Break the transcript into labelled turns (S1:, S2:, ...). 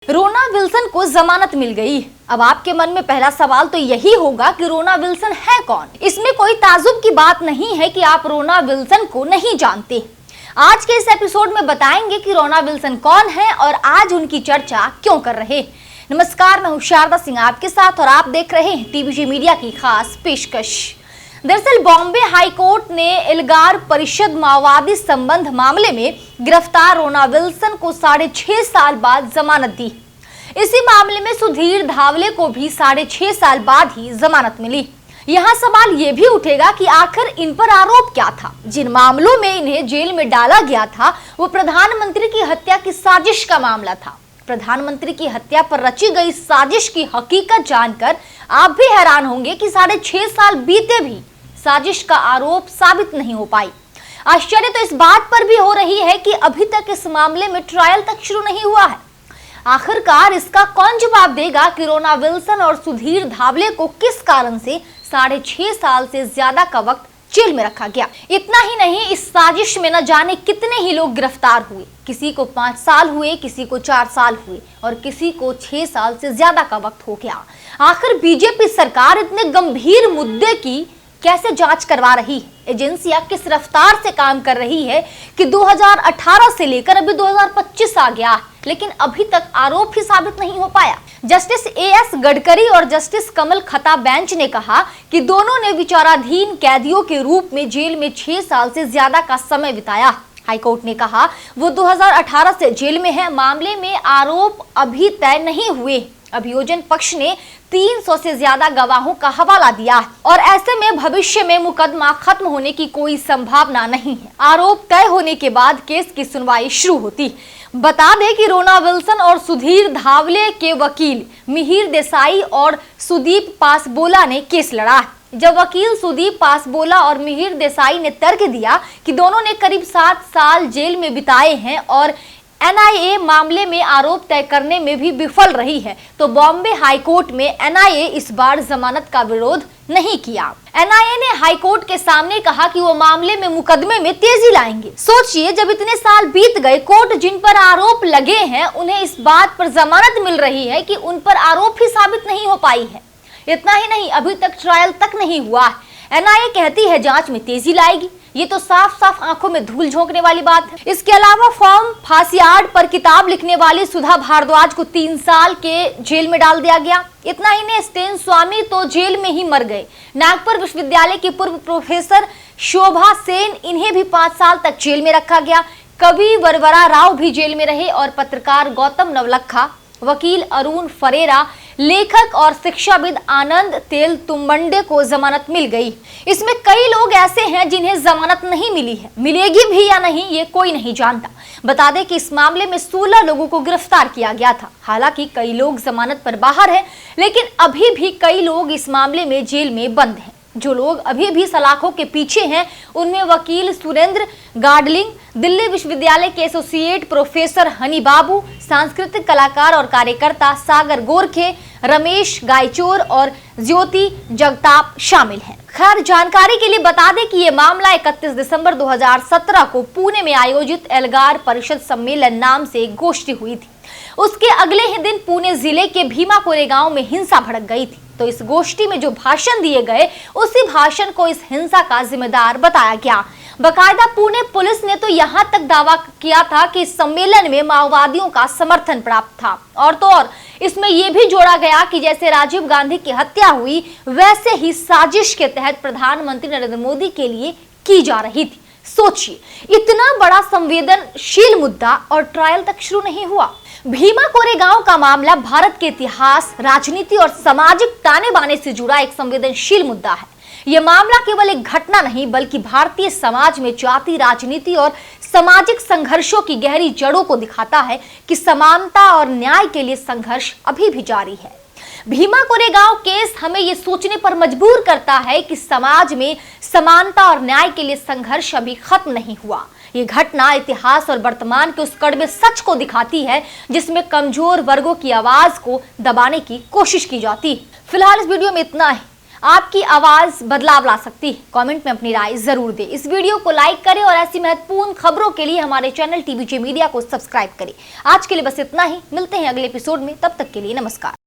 S1: रोना विल्सन को जमानत मिल गई। अब आपके मन में पहला सवाल तो यही होगा कि रोना विल्सन है कौन। इसमें कोई ताजुब की बात नहीं है कि आप रोना विल्सन को नहीं जानते। आज के इस एपिसोड में बताएंगे कि रोना विल्सन कौन है और आज उनकी चर्चा क्यों कर रहे। नमस्कार, मैं हूं शारदा सिंह आपके साथ और आप देख रहे हैं टीवीजी मीडिया की खास पेशकश। दरअसल बॉम्बे हाईकोर्ट ने एल्गार परिषद माओवादी संबंध मामले में गिरफ्तार रोना विल्सन को 6.5 साल बाद जमानत दी। इसी मामले में सुधीर धावले को भी 6.5 साल बाद ही जमानत मिली। यहाँ सवाल ये भी उठेगा कि आखिर इन पर आरोप क्या था। जिन मामलों में इन्हें जेल में डाला गया था वो प्रधानमंत्री की हत्या की साजिश का मामला था। प्रधानमंत्री की हत्या पर रची गई साजिश की हकीकत जानकर आप भी हैरान होंगे कि 6.5 साल बीते भी साजिश का आरोप साबित नहीं हो पाई। आश्चर्य तो इस बात पर भी हो रही है कि अभी तक इस मामले में ट्रायल तक शुरू नहीं हुआ है। आखिरकार इसका कौन जवाब देगा कि रोना विल्सन और सुधीर धावले को किस कारण से 6.5 साल से ज्यादा का वक्त जेल में रखा गया। इतना ही नहीं, इस साजिश में न जाने कितने ही लोग गिरफ्तार हुए। किसी को 5 साल हुए, किसी को 4 साल हुए और किसी को 6 साल से ज्यादा का वक्त हो गया। आखिर बीजेपी सरकार इतने गंभीर मुद्दे की कैसे जांच करवा रही है? एजेंसियां किस रफ्तार से काम कर रही है कि 2018 से लेकर अभी 2025 आ गया, लेकिन अभी तक आरोप ही साबित नहीं हो पाया। जस्टिस एएस गडकरी और जस्टिस कमल खता बेंच ने कहा कि दोनों ने विचाराधीन कैदियों के रूप में जेल में 6 साल से ज्यादा का समय बिताया। हाईकोर्ट ने कहा वो 2018 से जेल में है। मामले में आरोप अभी तय नहीं हुए। अभियोजन पक्ष ने 300 से ज्यादा गवाहों का हवाला दिया और ऐसे में भविष्य में मुकदमा खत्म होने की कोई संभावना नहीं है। आरोप तय होने के बाद केस की सुनवाई शुरू होती। बता दें कि रोना विल्सन और सुधीर धावले के वकील मिहिर देसाई और सुदीप पासबोला ने केस लड़ा। जब वकील सुदीप पासबोला और मिहिर देसाई ने तर्क दिया कि दोनों ने करीब 7 साल जेल में बिताए हैं और एनआईए मामले में आरोप तय करने में भी विफल रही है, तो बॉम्बे हाईकोर्ट में एनआईए इस बार जमानत का विरोध नहीं किया। एनआईए ने हाईकोर्ट के सामने कहा कि वो मामले में मुकदमे में तेजी लाएंगे। सोचिए, जब इतने साल बीत गए, कोर्ट जिन पर आरोप लगे हैं उन्हें इस बात पर जमानत मिल रही है कि उन पर आरोप ही साबित नहीं हो पाई है। इतना ही नहीं, अभी तक ट्रायल तक नहीं हुआ। एनआईए कहती है जांच में तेजी लाएगी। ये तो साफ साफ आंखों में धूल झोंकने वाली बात है। इसके अलावा फॉर्म फांसियाड पर किताब लिखने वाली सुधा भारद्वाज को 3 साल के जेल में डाल दिया गया। इतना ही नहीं, स्टेन स्वामी तो जेल में ही मर गए। नागपुर विश्वविद्यालय की पूर्व प्रोफेसर शोभा सेन, इन्हें भी 5 साल तक जेल में रखा गया। कवि वरवरा राव भी जेल में रहे और पत्रकार गौतम नवलखा, वकील अरुण फरेरा, लेखक और शिक्षाविद आनंद तेलतुंबडे को जमानत मिल गई। इसमें कई लोग ऐसे हैं जिन्हें जमानत नहीं मिली है। मिलेगी भी या नहीं ये कोई नहीं जानता। बता दें कि इस मामले में 16 लोगों को गिरफ्तार किया गया था। हालांकि कई लोग जमानत पर बाहर हैं, लेकिन अभी भी कई लोग इस मामले में जेल में बंद हैं। जो लोग अभी भी सलाखों के पीछे हैं उनमें वकील सुरेंद्र गाडलिंग, दिल्ली विश्वविद्यालय के एसोसिएट प्रोफेसर हनी बाबू, सांस्कृतिक कलाकार और कार्यकर्ता सागर गोरखे, रमेश गायचोर और ज्योति जगताप शामिल हैं। खैर, जानकारी के लिए बता दें कि ये मामला 31 दिसंबर 2017 को पुणे में आयोजित एल्गार परिषद सम्मेलन नाम से एक गोष्ठी हुई थी। उसके अगले ही दिन पुणे जिले के भीमा कोरेगांव में हिंसा भड़क गई थी। तो इस गोष्ठी में जो भाषण दिए गए उसी भाषण को इस हिंसा का जिम्मेदार बताया गया। बकायदा पुणे पुलिस ने तो यहाँ तक दावा किया था कि इस सम्मेलन में माओवादियों का समर्थन प्राप्त था। और तो और इसमें यह भी जोड़ा गया कि जैसे राजीव गांधी की हत्या हुई वैसे ही साजिश के तहत प्रधानमंत्री नरेंद्र मोदी के लिए की जा रही थी। सोचिए, इतना बड़ा संवेदनशील मुद्दा और ट्रायल तक शुरू नहीं हुआ। भीमा कोरेगांव का मामला भारत के इतिहास, राजनीति और सामाजिक ताने बाने से जुड़ा एक संवेदनशील मुद्दा है। यह मामला केवल एक घटना नहीं बल्कि भारतीय समाज में जाति राजनीति और सामाजिक संघर्षों की गहरी जड़ों को दिखाता है कि समानता और न्याय के लिए संघर्ष अभी भी जारी है। भीमा कोरेगांव केस हमें ये सोचने पर मजबूर करता है कि समाज में समानता और न्याय के लिए संघर्ष अभी खत्म नहीं हुआ। ये घटना इतिहास और वर्तमान के उस कड़वे सच को दिखाती है जिसमें कमजोर वर्गों की आवाज को दबाने की कोशिश की जाती है। फिलहाल इस वीडियो में इतना ही। आपकी आवाज बदलाव ला सकती है। कमेंट में अपनी राय जरूर दें। इस वीडियो को लाइक करें और ऐसी महत्वपूर्ण खबरों के लिए हमारे चैनल टीवीजे मीडिया को सब्सक्राइब करें। आज के लिए बस इतना ही, मिलते हैं अगले एपिसोड में, तब तक के लिए नमस्कार।